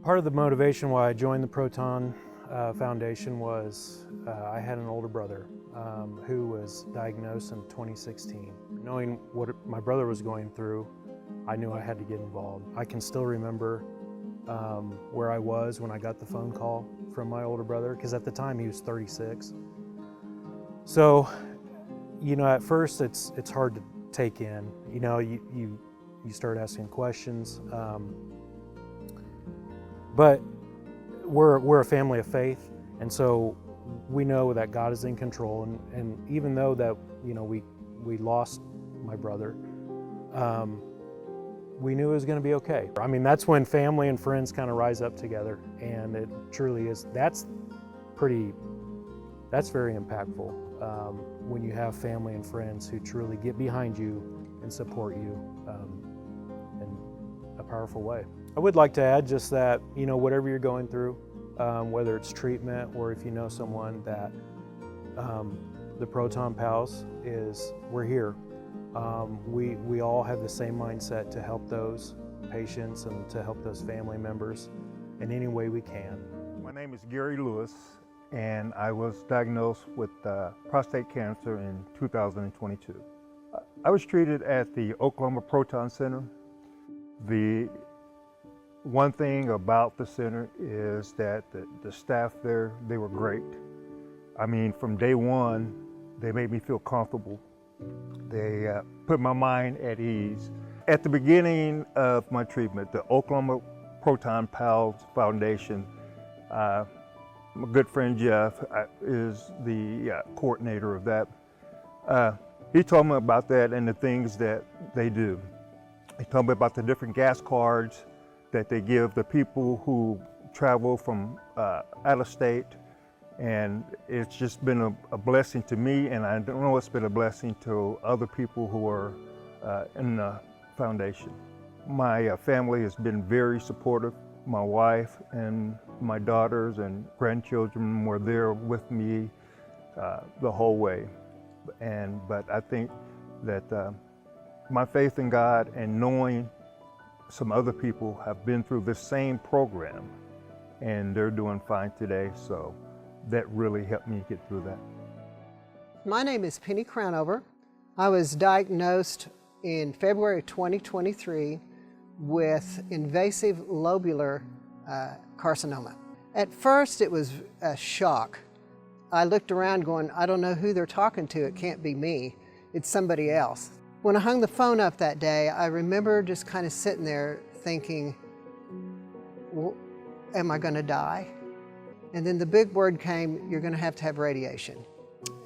Part of the motivation why I joined the Proton Foundation was I had an older brother who was diagnosed in 2016. Knowing what my brother was going through, I knew I had to get involved. I can still remember where I was when I got the phone call from my older brother, because at the time he was 36. So, you know, at first it's hard to take in. You know, you start asking questions. But we're a family of faith, and so we know that God is in control. And even though that, you know, we lost my brother, we knew it was going to be okay. I mean, that's when family and friends kind of rise up together, and it truly is. That's very impactful when you have family and friends who truly get behind you and support you in a powerful way. I would like to add just that, you know, whatever you're going through, whether it's treatment or if you know someone, that the Proton Pals we're here. We all have the same mindset to help those patients and to help those family members in any way we can. My name is Gary Lewis, and I was diagnosed with prostate cancer in 2022. I was treated at the Oklahoma Proton Center. The one thing about the center is that the staff there, they were great. I mean, from day one, they made me feel comfortable. They put my mind at ease. At the beginning of my treatment, the Oklahoma Proton Pals Foundation, my good friend Jeff is the coordinator of that. He told me about that and the things that they do. He told me about the different gas cards that they give the people who travel from out of state. And it's just been a blessing to me, and I don't know it's been a blessing to other people who are in the foundation. My family has been very supportive. My wife and my daughters and grandchildren were there with me the whole way. But I think that my faith in God and knowing some other people have been through the same program and they're doing fine today, so that really helped me get through that. My name is Penny Crownover. I was diagnosed in February 2023 with invasive lobular carcinoma. At first it was a shock. I looked around going, I don't know who they're talking to, it can't be me, it's somebody else. When I hung the phone up that day, I remember just kind of sitting there thinking, well, am I going to die? And then the big word came, you're going to have radiation.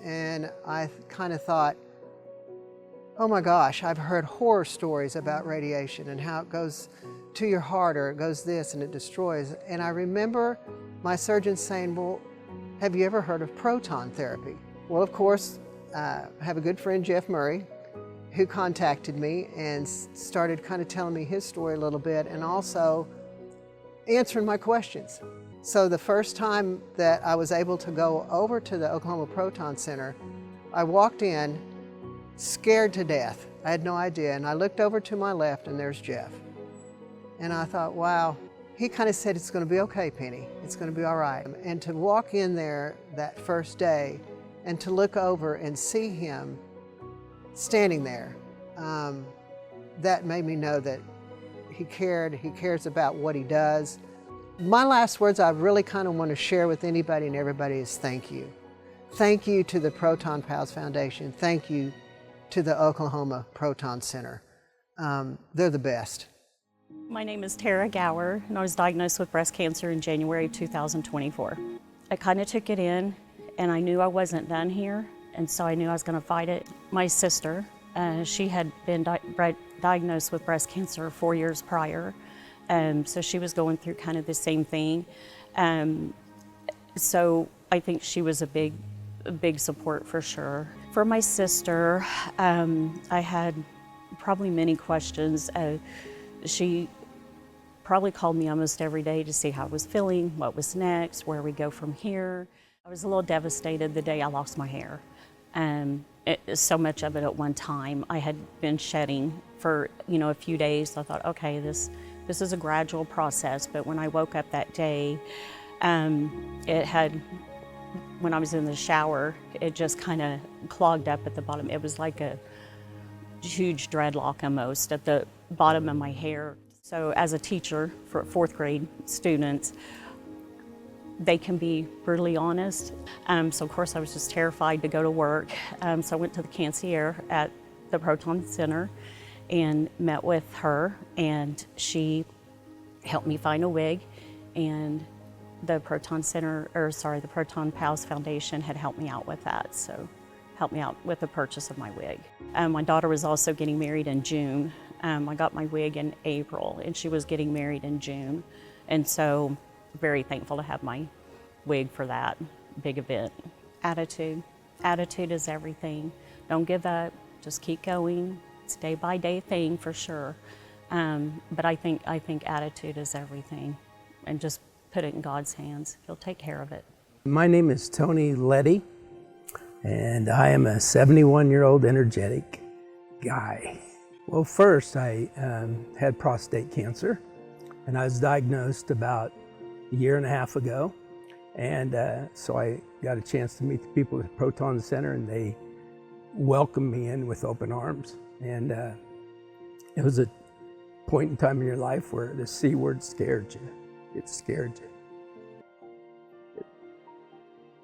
And I kind of thought, oh my gosh, I've heard horror stories about radiation and how it goes to your heart, or it goes this and it destroys. And I remember my surgeon saying, well, have you ever heard of proton therapy? Well, of course, I have a good friend, Jeff Murray, who contacted me and started kind of telling me his story a little bit and also answering my questions. So the first time that I was able to go over to the Oklahoma Proton Center, I walked in scared to death. I had no idea, and I looked over to my left and there's Jeff. And I thought, wow. He kind of said, it's going to be okay, Penny. It's going to be all right. And to walk in there that first day and to look over and see him standing there, that made me know that he cares about what he does. My last words I really kind of want to share with anybody and everybody is thank you. Thank you to the Proton Pals Foundation. Thank you to the Oklahoma Proton Center. They're the best. My name is Tara Gower, and I was diagnosed with breast cancer in January 2024. I kind of took it in, and I knew I wasn't done here, and so I knew I was going to fight it. My sister, she had been diagnosed with breast cancer 4 years prior, so she was going through kind of the same thing. So I think she was a big support for sure. For my sister, I had probably many questions. She probably called me almost every day to see how I was feeling, what was next, where we go from here. I was a little devastated the day I lost my hair. So much of it at one time. I had been shedding for a few days. I thought, okay, this This is a gradual process, but when I woke up that day, when I was in the shower, it just kind of clogged up at the bottom. It was like a huge dreadlock almost at the bottom of my hair. So as a teacher for fourth grade students, they can be brutally honest. So of course I was just terrified to go to work. So I went to the concierge at the Proton Center and met with her, and she helped me find a wig, and the Proton Pals Foundation had helped me out with that, so helped me out with the purchase of my wig. My daughter was also getting married in June. I got my wig in April, and she was getting married in June, and so very thankful to have my wig for that big event. Attitude is everything. Don't give up, just keep going. It's a day-by-day thing for sure, but I think attitude is everything, and just put it in God's hands. He'll take care of it. My name is Tony Letty, and I am a 71-year-old energetic guy. Well, first I had prostate cancer, and I was diagnosed about a year and a half ago, and so I got a chance to meet the people at the Proton Center, and they welcomed me in with open arms. And it was a point in time in your life where the C word scared you. It scared you.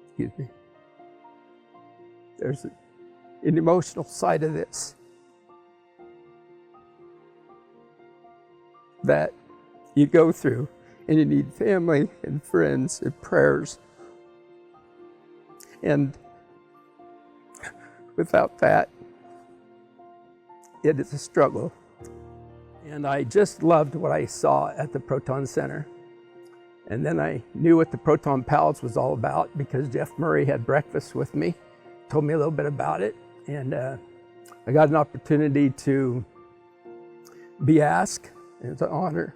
Excuse me. There's an emotional side of this that you go through, and you need family and friends and prayers. And without that, it is a struggle. And I just loved what I saw at the Proton Center. And then I knew what the Proton Pals was all about because Jeff Murray had breakfast with me, told me a little bit about it, and I got an opportunity to be asked, and it's an honor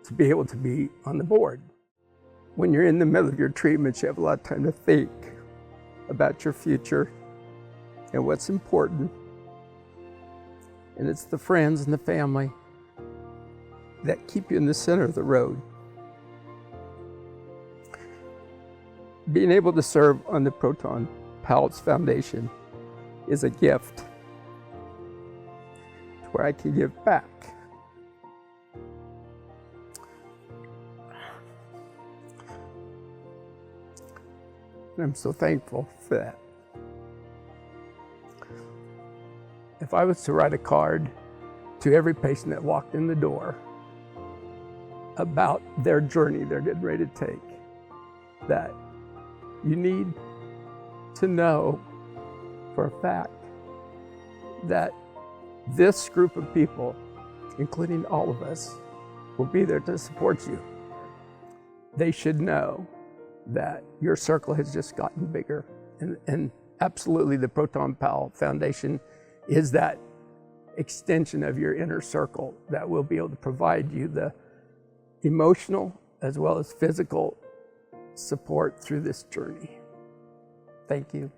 to be able to be on the board. When you're in the middle of your treatment, you have a lot of time to think about your future and what's important. And it's the friends and the family that keep you in the center of the road. Being able to serve on the Proton Pals Foundation is a gift to where I can give back. And I'm so thankful for that. If I was to write a card to every patient that walked in the door about their journey they're getting ready to take, that you need to know for a fact that this group of people, including all of us, will be there to support you. They should know that your circle has just gotten bigger. And absolutely the Proton Pal Foundation is that extension of your inner circle that will be able to provide you the emotional as well as physical support through this journey. Thank you.